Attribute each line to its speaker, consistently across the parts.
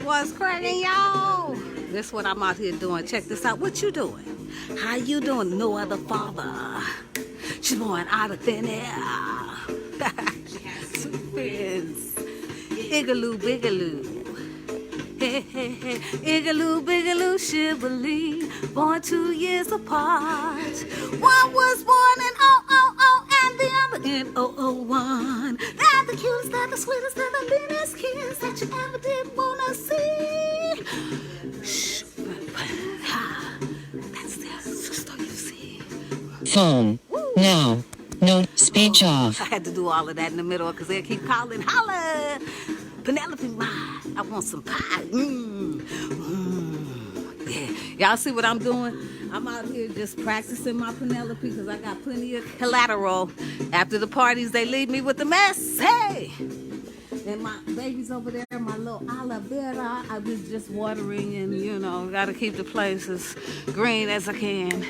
Speaker 1: What's cracking, y'all? This what I'm out here doing. Check this out. What you doing? How you doing? No other father. She's born out of thin air. Twins. Igaloo, bigaloo. Hey, hey, hey. Igaloo, bigaloo, shivaloo. Born 2 years apart. One was born in 000 and the other in 001. They're the cutest, they're the sweetest, they're the meanest kids that you ever did wanna see. Shh. That's the sister you see.
Speaker 2: Phone. No. No. Speech off.
Speaker 1: I had to do all of that in the middle because they keep calling. Holla! Penelope, I want some pie. Yeah. Y'all see what I'm doing? I'm out here just practicing my Penelope because I got plenty of collateral. After the parties, they leave me with the mess. Hey! And my baby's over there, my little aloe vera. I was just watering and, got to keep the place as green as I can.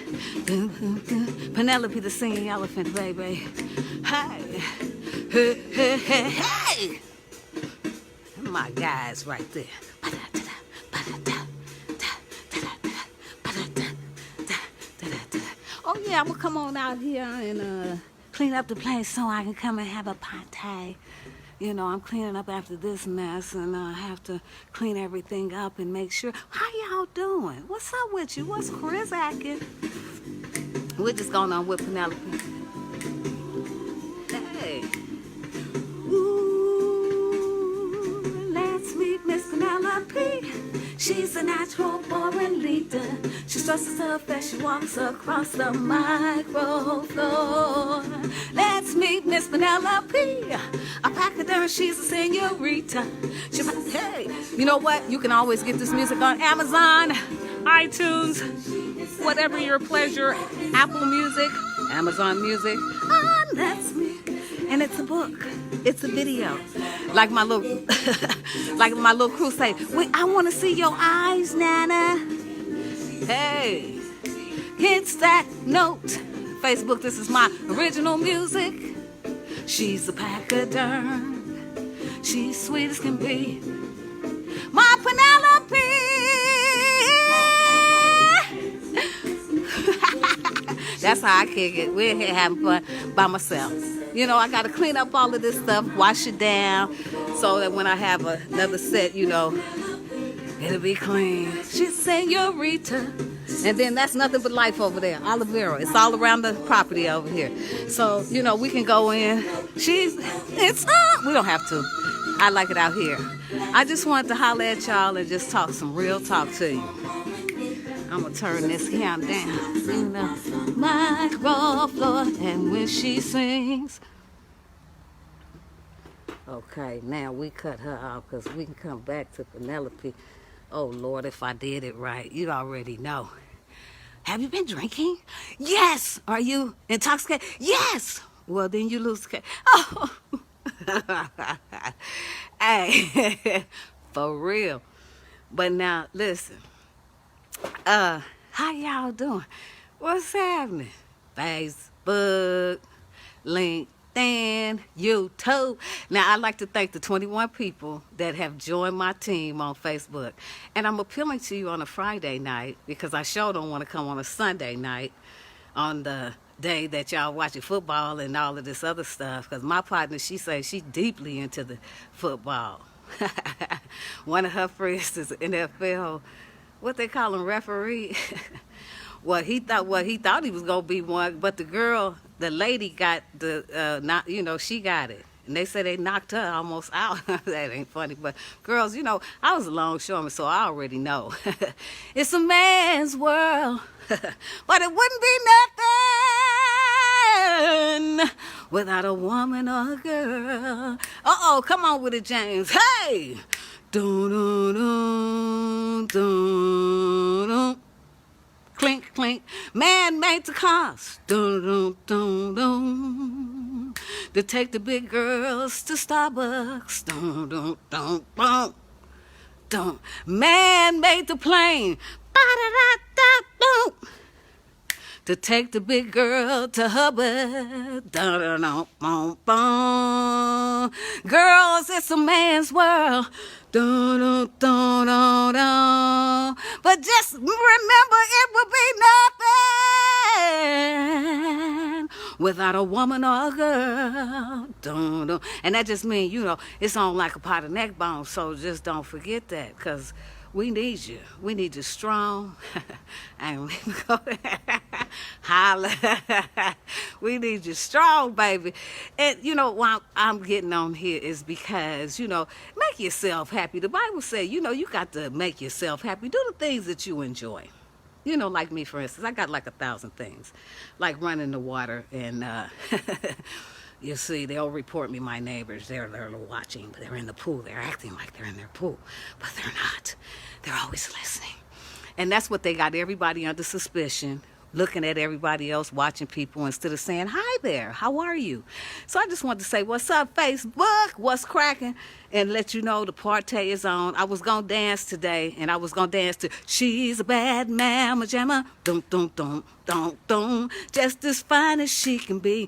Speaker 1: Penelope the singing elephant, baby. Hey! Hey, hey, hey, hey! My guys right there. Oh yeah, I'm gonna come on out here and clean up the place so I can come and have a party. I'm cleaning up after this mess and I have to clean everything up and make sure. How y'all doing? What's up with you? What's Chris acting? We're just going on with Penelope. Hey. Ooh, let's meet Miss Penelope. She's a natural born leader. She stresses herself as she walks across the micro floor. Let's meet Miss Penelope. A pachyderm, she's a senorita. Hey, you know what? You can always get this music on Amazon, iTunes, whatever your pleasure, Apple Music, Amazon Music. Let's meet. And it's a book. It's a video. Like my little crew say, wait, I want to see your eyes, Nana. Hey, hits that note. Facebook, this is my original music. She's a pachyderm. She's sweet as can be. My Penelope. That's how I kick it. We're here having fun by myself. I got to clean up all of this stuff, wash it down, so that when I have another set, it'll be clean. She's senorita. And then that's nothing but life over there, aloe vera. It's all around the property over here. So, we can go in. We don't have to. I like it out here. I just wanted to holler at y'all and just talk some real talk to you. I'm going to turn this here down. Micro floor, and when she sings. Okay, now we cut her out because we can come back to Penelope. Oh, Lord, if I did it right. You already know. Have you been drinking? Yes. Are you intoxicated? Yes. Well, then you lose the case. Oh. Hey, for real. But now, listen. How y'all doing? What's happening? Facebook, LinkedIn, YouTube. Now, I'd like to thank the 21 people that have joined my team on Facebook. And I'm appealing to you on a Friday night because I sure don't want to come on a Sunday night on the day that y'all watching football and all of this other stuff. Because my partner, she says she's deeply into the football. One of her friends is an NFL, what they call him, referee. He thought he was gonna be one, but the lady got she got it, and they said they knocked her almost out. That ain't funny, but girls, I was a longshoreman, so I already know. It's a man's world, but it wouldn't be nothing without a woman or a girl. Come on with it, James. Hey. Dun, dun, dun, dun, dun. Clink, clink. Man made the cars. Dun, dun, dun, dun. To take the big girls to Starbucks. Dun, dun, dun, dun. Dun. Man made the plane. Ba-da-da-da-dum. to take the big girl to her bed. Dun-dun-dun-dun-dun. Girls, it's a man's world. Dun-dun-dun-dun-dun. But just remember, it would be nothing without a woman or a girl. Dun, dun. And that just means, it's on like a pot of neck bone. So just don't forget that, because we need you. We need you strong. And we go holla. We need you strong, baby. And why I'm getting on here is because, make yourself happy. The Bible says, you got to make yourself happy. Do the things that you enjoy. Like me, for instance, I got like 1,000 things, like running the water, and you see, they'll report me, my neighbors, they're watching, but they're in the pool, they're acting like they're in their pool, but they're not. They're always listening. And that's what they got everybody under suspicion, looking at everybody else, watching people, instead of saying, hi there, how are you? So I just wanted to say, what's up, Facebook? What's cracking? And let you know the party is on. I was going to dance today, and I was going to dance to She's a Bad Mama Jamma, dum, dum, dum, dum, dum, just as fine as she can be.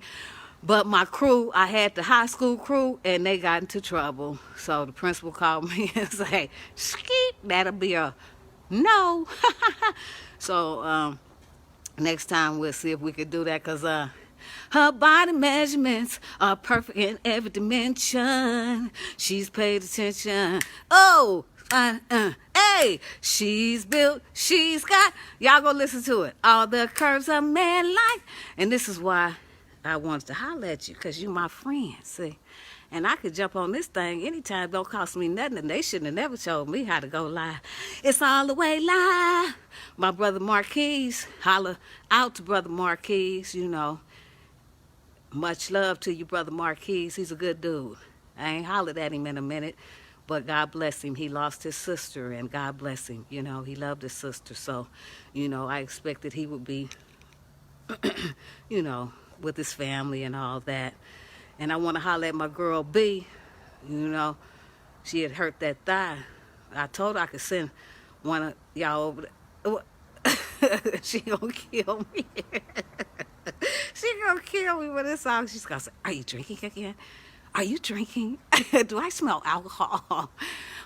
Speaker 1: But my crew, I had the high school crew, and they got into trouble. So the principal called me and said, skeet, that'll be a no. So, next time we'll see if we could do that, because her body measurements are perfect in every dimension. She's paid attention. Oh, hey, she's built, she's got. Y'all go listen to it. All the curves a man like. And this is why I wanted to holler at you, because you my friend, see. And I could jump on this thing anytime. Don't cost me nothing. And they shouldn't have never told me how to go live. It's all the way live. My brother Marquise, holler out to brother Marquise, Much love to you, brother Marquise. He's a good dude. I ain't hollered at him in a minute, but God bless him. He lost his sister, and God bless him. He loved his sister. So, I expected he would be, with his family and all that. And I want to holler at my girl B. She had hurt that thigh. I told her I could send one of y'all over there. She gonna kill me. She gonna kill me with this song. She's gonna say, are you drinking again? Are you drinking? Do I smell alcohol?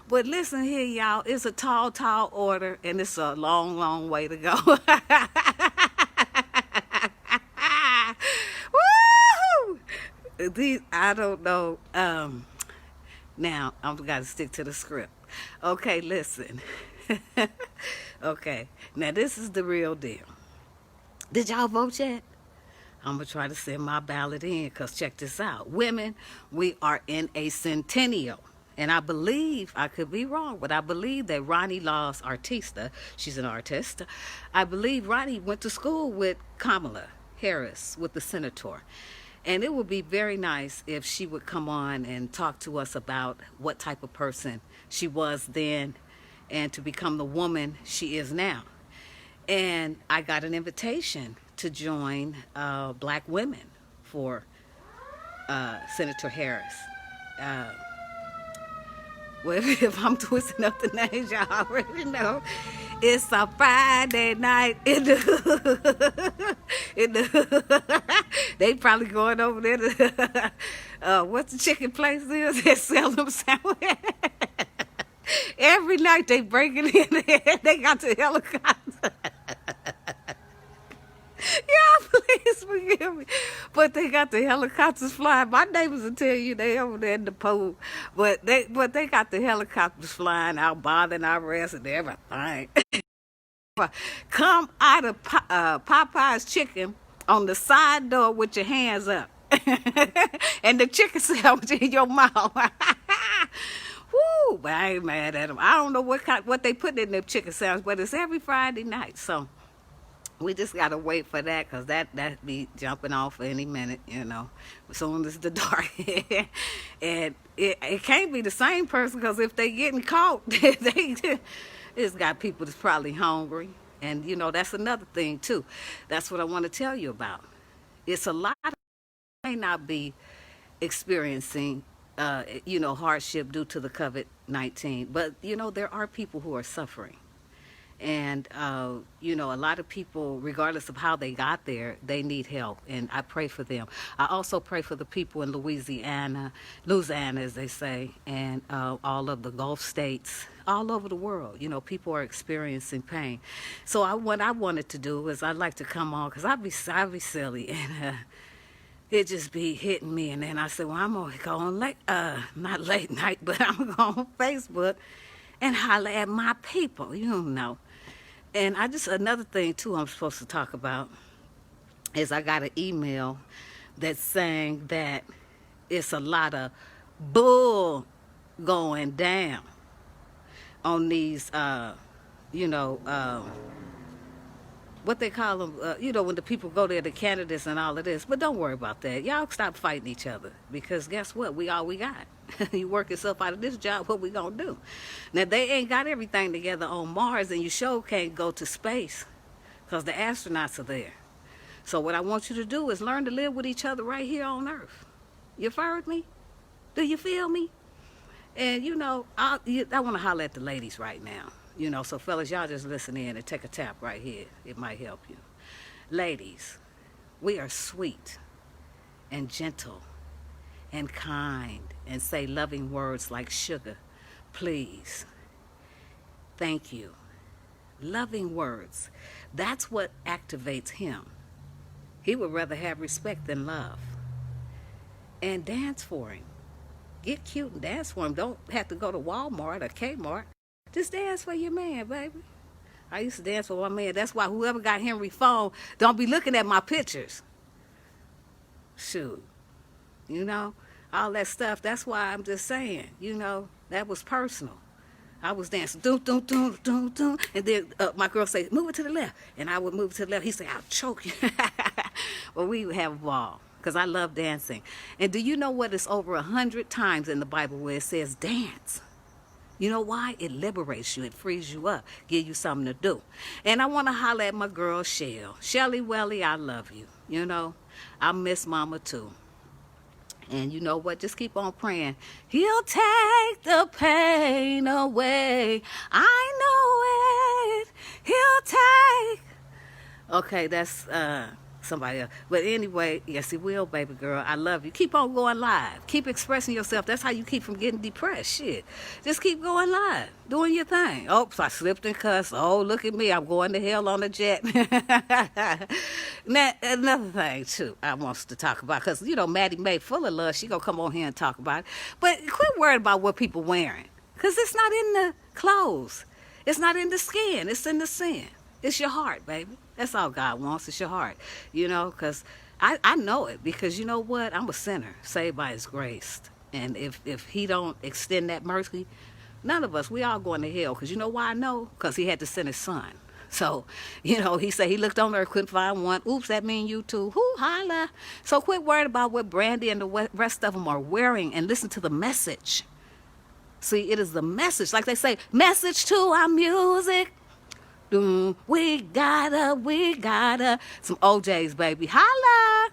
Speaker 1: But listen here, y'all. It's a tall, tall order, and it's a long, long way to go. I don't know. Now, I've got to stick to the script. Okay, listen. Okay, now this is the real deal. Did y'all vote yet? I'm going to try to send my ballot in, because check this out. Women, we are in a centennial. And I believe, I could be wrong, but I believe that Ronnie Law's artista, she's an artist, I believe Ronnie went to school with Kamala Harris, with the senator. And it would be very nice if she would come on and talk to us about what type of person she was then and to become the woman she is now. And I got an invitation to join black women for Senator Harris. Well, if I'm twisting up the names, y'all already know. It's a Friday night in the they probably going over there to what's the chicken place is? They sell them sandwiches. Every night they break it in. They got the helicopter. Y'all, please forgive me. But they got the helicopters flying. My neighbors will tell you they over there in the pool. But they got the helicopters flying out, bothering our rest and everything. Come out of Popeye's chicken on the side door with your hands up. And the chicken sandwich in your mouth. Woo, but I ain't mad at them. I don't know what they put in their chicken sandwich, but it's every Friday night. So we just got to wait for that, because that be jumping off any minute, as soon as the dark. And it can't be the same person, because if they getting caught, it's got people that's probably hungry. And, that's another thing, too. That's what I want to tell you about. It's a lot of may not be experiencing, hardship due to the COVID-19. But, there are people who are suffering. And, you know, a lot of people, regardless of how they got there, they need help. And I pray for them. I also pray for the people in Louisiana, as they say, and all of the Gulf states, all over the world. You know, people are experiencing pain. So what I wanted to do is I'd like to come on, because I'd be silly. And it just be hitting me. And then I said, well, I'm going to go on not late night, but I'm going to go on Facebook and holler at my people, you know. And another thing, too, I'm supposed to talk about is I got an email that's saying that it's a lot of bull going down on these, you know, what they call them, you know, when the people go there, the candidates and all of this. But don't worry about that. Y'all stop fighting each other, because guess what? We all we got. You work yourself out of this job, what we gonna do? Now, they ain't got everything together on Mars, and you sure can't go to space because the astronauts are there. So what I want you to do is learn to live with each other right here on Earth. You heard me? Do you feel me? And, you know, I want to holler at the ladies right now. You know, so fellas, y'all just listen in and take a tap right here. It might help you. Ladies, we are sweet and gentle and kind and say loving words like sugar, please, thank you. Loving words. That's what activates him. He would rather have respect than love. And dance for him. Get cute and dance for him. Don't have to go to Walmart or Kmart. Just dance for your man, baby. I used to dance for my man. That's why whoever got Henry's phone, don't be looking at my pictures. Shoot. You know, all that stuff. That's why I'm just saying, you know, that was personal. I was dancing, doom, doom, doom, doom, doom. And then my girl say, move it to the left. And I would move it to the left. He say, I'll choke you. Well, we would have a ball, because I love dancing. And do you know what? It's over 100 times in the Bible where it says dance. You know why? It liberates you. It frees you up. Give you something to do. And I want to holler at my girl, Shell. Shelly Welly, I love you. You know, I miss Mama, too. And you know what? Just keep on praying. He'll take the pain away. I know it. He'll take. Okay, that's somebody else. But anyway, yes, he will, baby girl. I love you. Keep on going live. Keep expressing yourself. That's how you keep from getting depressed. Shit. Just keep going live. Doing your thing. Oops, I slipped and cussed. Oh, look at me. I'm going to hell on a jet. Now, another thing, too, I wants to talk about. Because, you know, Maddie Mae, full of love. She going to come on here and talk about it. But quit worrying about what people wearing. Because it's not in the clothes. It's not in the skin. It's in the sin. It's your heart, baby. That's all God wants. It's your heart. You know, because I know it. Because you know what? I'm a sinner, saved by his grace. And if he don't extend that mercy, none of us, we all going to hell. Because you know why I know? Because he had to send his son. So, you know, he said he looked on earth, couldn't find one. Oops, that mean you too. Whoo, holla. So quit worrying about what Brandy and the rest of them are wearing and listen to the message. See, it is the message. Like they say, message to our music. We gotta. Some OJs, baby. Holla.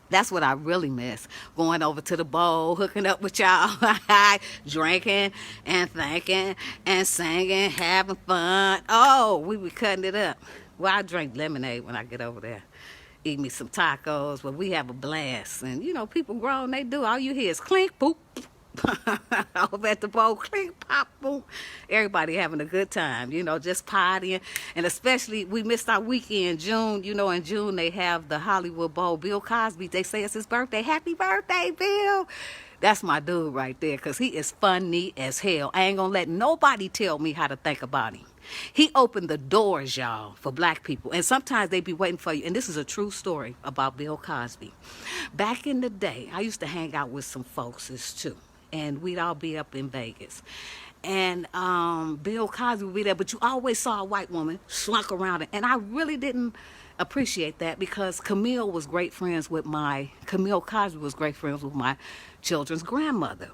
Speaker 1: That's what I really miss. Going over to the bowl, hooking up with y'all, drinking and thinking and singing, having fun. Oh, we be cutting it up. Well, I drink lemonade when I get over there. Eat me some tacos, but we have a blast. And, you know, people grown, they do. All you hear is clink, boop. Over at the bowl, clink, pop, boom. Everybody having a good time, you know, just partying. And especially, we missed our weekend, June. You know, in June, they have the Hollywood Bowl. Bill Cosby, they say it's his birthday. Happy birthday, Bill. That's my dude right there, because he is funny as hell. I ain't gonna let nobody tell me how to think about him. He opened the doors, y'all, for black people. And sometimes they be waiting for you. And this is a true story about Bill Cosby. Back in the day, I used to hang out with some folks, too. And we'd all be up in Vegas. And Bill Cosby would be there, but you always saw a white woman slunk around it. And I really didn't appreciate that, because Camille Cosby was great friends with my children's grandmother,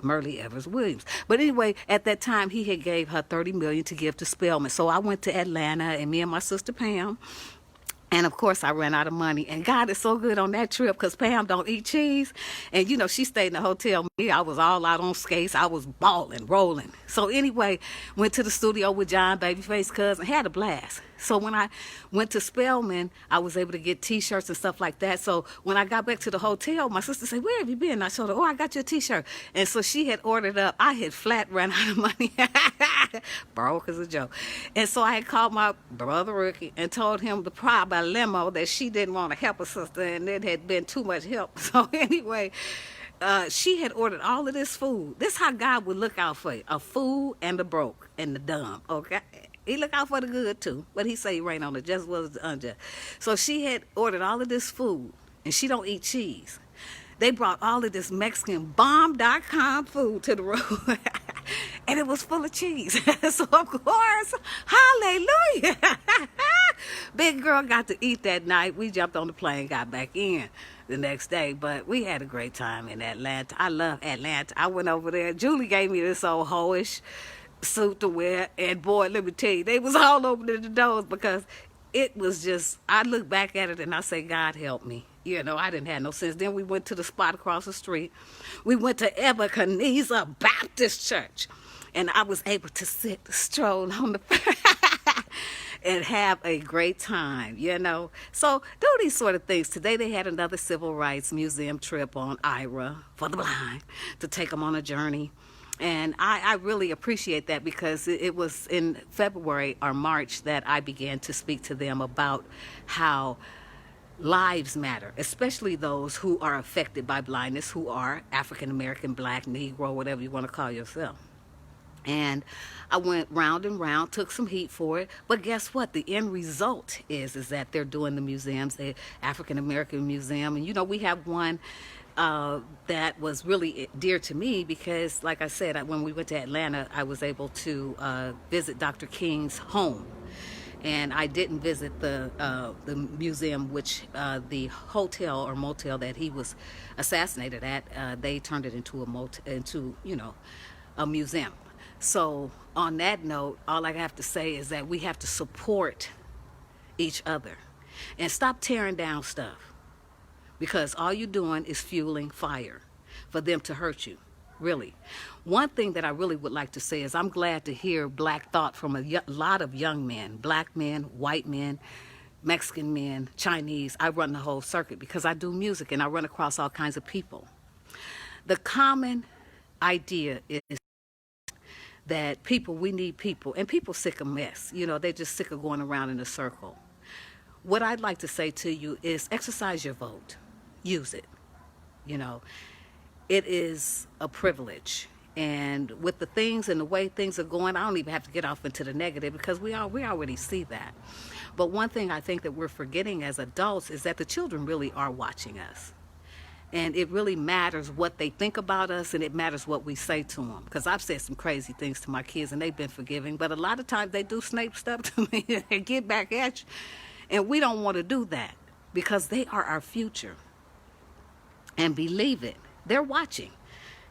Speaker 1: Merle Evers Williams. But anyway, at that time, he had gave her $30 million to give to Spelman. So I went to Atlanta, and me and my sister Pam, And of course, I ran out of money. And God is so good on that trip because Pam don't eat cheese. And you know, she stayed in the hotel. Me, I was all out on skates. I was balling, rolling. So anyway, went to the studio with John, Babyface cousin, had a blast. So when I went to Spelman, I was able to get T-shirts and stuff like that. So when I got back to the hotel, my sister said, "Where have you been?" I told her, "Oh, I got your T-shirt." And so she had ordered up. I had flat ran out of money. Broke as a joke. And so I had called my brother Ricky and told him the problemo that she didn't want to help her sister and it had been too much help. So anyway, she had ordered all of this food. This is how God would look out for you. A fool and the broke and the dumb, okay? He look out for the good too, but he say he rain on the just was the unjust. So she had ordered all of this food, and she don't eat cheese. They brought all of this Mexican bomb.com food to the room, and it was full of cheese. So of course, hallelujah, big girl got to eat that night. We jumped on the plane, got back in the next day, but we had a great time in Atlanta. I love Atlanta. I went over there. Julie gave me this old hoish suit to wear, and boy, let me tell you, they was all opening the doors because it was just, I look back at it and I say, God help me. You know, I didn't have no sense. Then we went to the spot across the street. We went to Ebenezer Baptist Church, and I was able to stroll on the and have a great time, you know. So do these sort of things. Today they had another Civil Rights Museum trip on IRA for the blind to take them on a journey. And I really appreciate that because it was in February or March that I began to speak to them about how lives matter, especially those who are affected by blindness, who are African American, Black, Negro, whatever you want to call yourself. And I went round and round, took some heat for it, but guess what? The end result is that they're doing the museums, the African American Museum, and you know we have one that was really dear to me because, like I said, when we went to Atlanta, I was able to visit Dr. King's home. And I didn't visit the museum, which the hotel or motel that he was assassinated at. They turned it into a museum. So on that note, all I have to say is that we have to support each other and stop tearing down stuff. Because all you're doing is fueling fire for them to hurt you, really. One thing that I really would like to say is I'm glad to hear black thought from a lot of young men, black men, white men, Mexican men, Chinese. I run the whole circuit because I do music and I run across all kinds of people. The common idea is that we need people, and people sick of mess. You know, they're just sick of going around in a circle. What I'd like to say to you is exercise your vote. Use it. You know, it is a privilege. And with the things and the way things are going, I don't even have to get off into the negative because we already see that. But one thing I think that we're forgetting as adults is that the children really are watching us. And it really matters what they think about us, and it matters what we say to them. Because I've said some crazy things to my kids, and they've been forgiving. But a lot of times they do snake stuff to me and get back at you. And we don't want to do that because they are our future. And believe it, they're watching.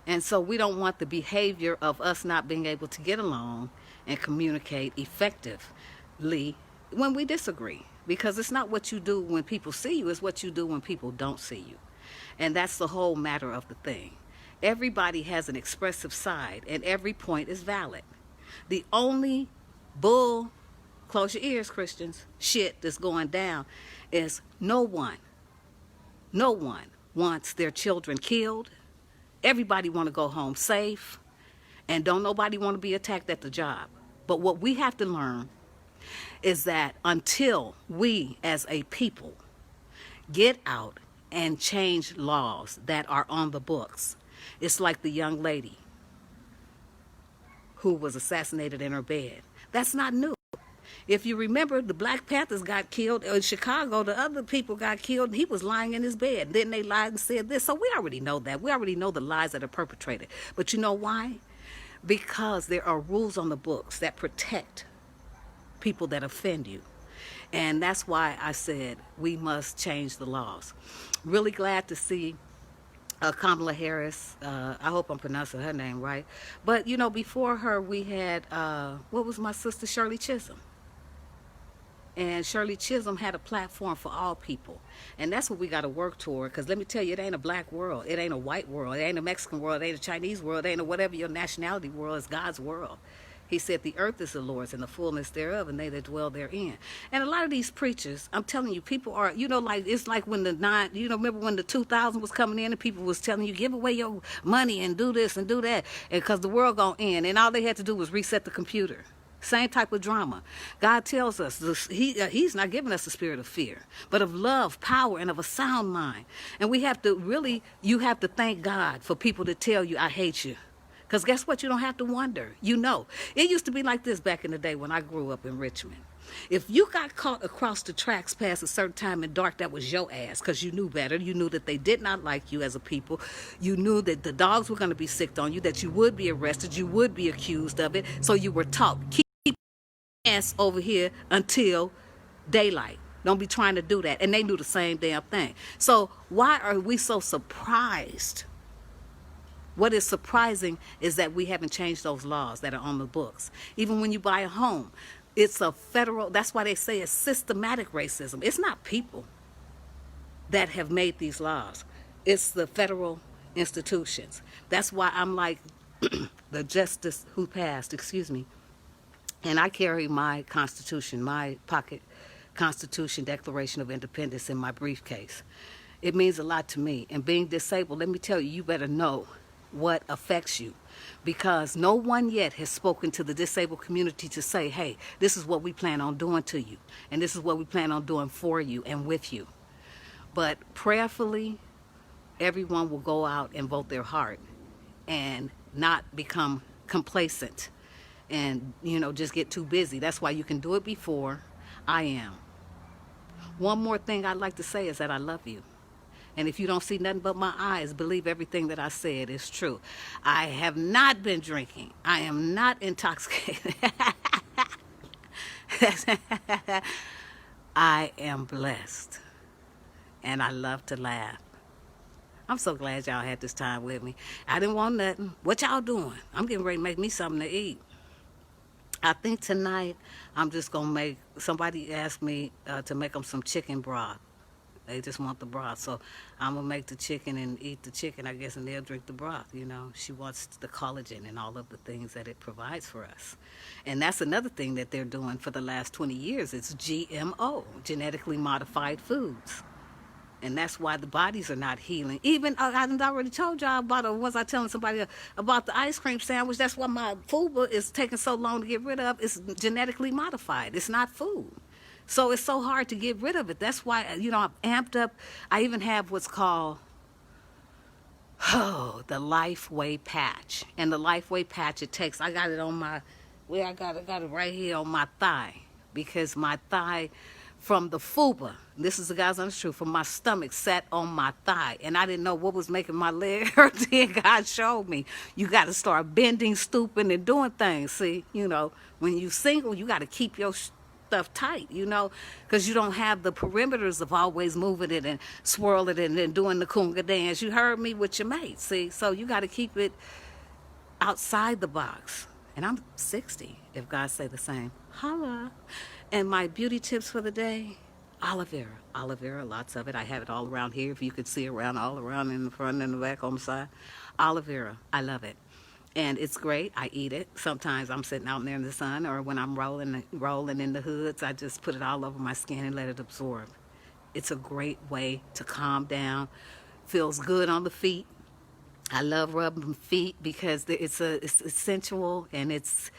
Speaker 1: And so we don't want the behavior of us not being able to get along and communicate effectively when we disagree. Because it's not what you do when people see you, it's what you do when people don't see you. And that's the whole matter of the thing. Everybody has an expressive side, and every point is valid. The only bull, close your ears, Christians, shit that's going down is no one wants their children killed. Everybody want to go home safe, and don't nobody want to be attacked at the job. But what we have to learn is that until we as a people get out and change laws that are on the books, it's like the young lady who was assassinated in her bed. That's not new. If you remember, the Black Panthers got killed. In Chicago, the other people got killed, and he was lying in his bed. Then they lied and said this. So we already know that. We already know the lies that are perpetrated. But you know why? Because there are rules on the books that protect people that offend you. And that's why I said we must change the laws. Really glad to see Kamala Harris. I hope I'm pronouncing her name right. But, you know, before her, we had, what was my sister, Shirley Chisholm. And Shirley Chisholm had a platform for all people. And that's what we got to work toward. Because let me tell you, it ain't a black world. It ain't a white world. It ain't a Mexican world. It ain't a Chinese world. It ain't a whatever your nationality world. It's God's world. He said the earth is the Lord's and the fullness thereof, and they that dwell therein. And a lot of these preachers, I'm telling you, people are, like, it's like when remember when the 2000 was coming in and people was telling you, give away your money and do this and do that, because the world gonna end. And all they had to do was reset the computer. Same type of drama. God tells us he's not giving us the spirit of fear, but of love, power, and of a sound mind. And we have to you have to thank God for people to tell you, I hate you. Because guess what? You don't have to wonder. You know. It used to be like this back in the day when I grew up in Richmond. If you got caught across the tracks past a certain time in dark, that was your ass, because you knew better. You knew that they did not like you as a people. You knew that the dogs were going to be sicked on you, that you would be arrested, you would be accused of it. So you were taught, keep ass over here until daylight. Don't be trying to do that. And they knew the same damn thing. So why are we so surprised? What is surprising is that we haven't changed those laws that are on the books. Even when you buy a home, it's a federal, that's why they say it's systematic racism. It's not people that have made these laws. It's the federal institutions. That's why I'm like the justice who passed, and I carry my Constitution, my pocket Constitution Declaration of Independence in my briefcase. It means a lot to me. And being disabled, let me tell you, you better know what affects you, because no one yet has spoken to the disabled community to say, hey, this is what we plan on doing to you, and this is what we plan on doing for you and with you. But prayerfully, everyone will go out and vote their heart and not become complacent and just get too busy. That's why you can do it before I am. One more thing I'd like to say is that I love you. And if you don't see nothing but my eyes, believe everything that I said is true. I have not been drinking. I am not intoxicated. I am blessed. And I love to laugh. I'm so glad y'all had this time with me. I didn't want nothing. What y'all doing? I'm getting ready to make me something to eat. I think tonight I'm just going to somebody asked me to make them some chicken broth. They just want the broth. So I'm going to make the chicken and eat the chicken, I guess, and they'll drink the broth, She wants the collagen and all of the things that it provides for us. And that's another thing that they're doing for the last 20 years. It's GMO, genetically modified foods. And that's why the bodies are not healing. Even, I already told y'all about, or was I telling somebody about the ice cream sandwich? That's why my FUBA is taking so long to get rid of. It's genetically modified. It's not food. So it's so hard to get rid of it. That's why, I'm amped up. I even have what's called, the Lifeway patch. And the Lifeway patch, I got it on my, I got it right here on my thigh. Because my thigh, from the FUBA, this is the God's honest truth, from my stomach sat on my thigh. And I didn't know what was making my leg hurt. Then God showed me, you got to start bending, stooping, and doing things. See, when you single, you got to keep your stuff tight, because you don't have the perimeters of always moving it and swirling it and then doing the conga dance. You heard me with your mate, see? So you got to keep it outside the box. And I'm 60, if God say the same. Holla. And my beauty tips for the day, aloe vera. Aloe vera, lots of it. I have it all around here. If you could see all around in the front and the back on the side. Aloe vera, I love it. And it's great. I eat it. Sometimes I'm sitting out there in the sun, or when I'm rolling in the hoods, I just put it all over my skin and let it absorb. It's a great way to calm down. Feels good on the feet. I love rubbing feet because it's sensual and it's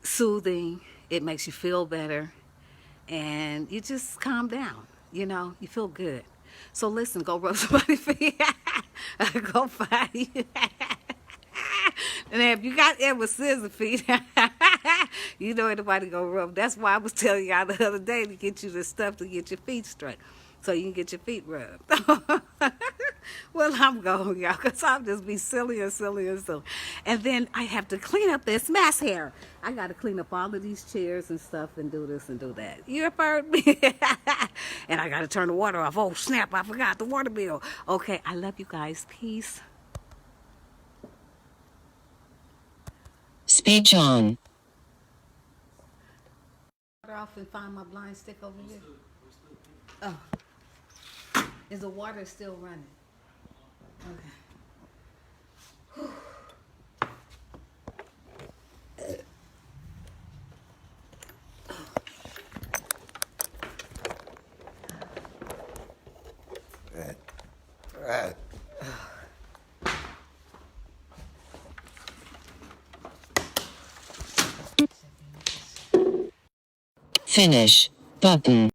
Speaker 1: soothing. It makes you feel better, and you just calm down. You feel good. So listen, go rub somebody's feet. Go find you. And if you got ever scissor feet, anybody go rub. That's why I was telling y'all the other day to get you the stuff to get your feet straight, so you can get your feet rubbed. Well, I'm going, y'all, because I'll just be silly and silly and silly. And then I have to clean up this mess here. I got to clean up all of these chairs and stuff and do this and do that. You heard me? And I got to turn the water off. Oh, snap, I forgot the water bill. Okay, I love you guys. Peace.
Speaker 2: Speech on.
Speaker 1: Off off and find my blind stick over here? Oh. Is the water still running? Okay.
Speaker 2: Finish button.